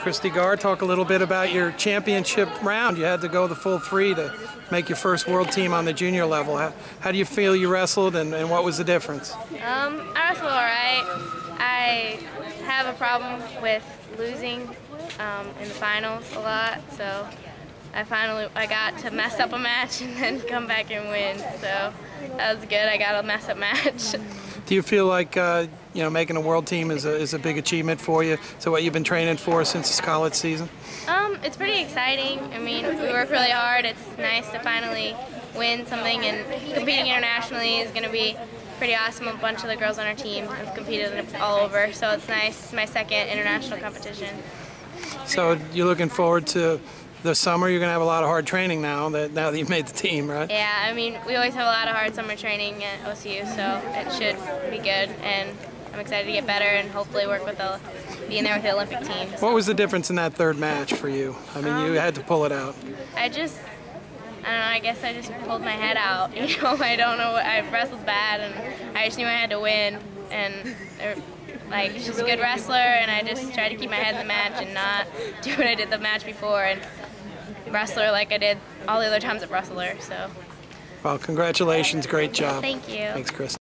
Christy Garr, talk a little bit about your championship round. You had to go the full 3 to make your first world team on the junior level. How do you feel you wrestled, and what was the difference? I wrestled all right. I have a problem with losing in the finals a lot, so I got to mess up a match and then come back and win. So that was good. I got a mess up match. Do you feel like making a world team is a big achievement for you? So what you've been training for since this college season? It's pretty exciting. I mean, we work really hard. It's nice to finally win something, and competing internationally is going to be pretty awesome. A bunch of the girls on our team have competed all over, so it's nice. It's my second international competition. So you're looking forward to the summer. You're going to have a lot of hard training now that you've made the team, right? Yeah, I mean, we always have a lot of hard summer training at OCU, so it should be good, and I'm excited to get better and hopefully work with be in there with the Olympic team. What was the difference in that third match for you? I mean, you had to pull it out. I don't know, I guess I just pulled my head out, I don't know, I wrestled bad, and I just knew I had to win, and she's a good wrestler, and I just tried to keep my head in the match and not do what I did the match before, and wrestle her like I did all the other times I've wrestled her, so. Well, congratulations, great job. Thank you. Thanks, Chris.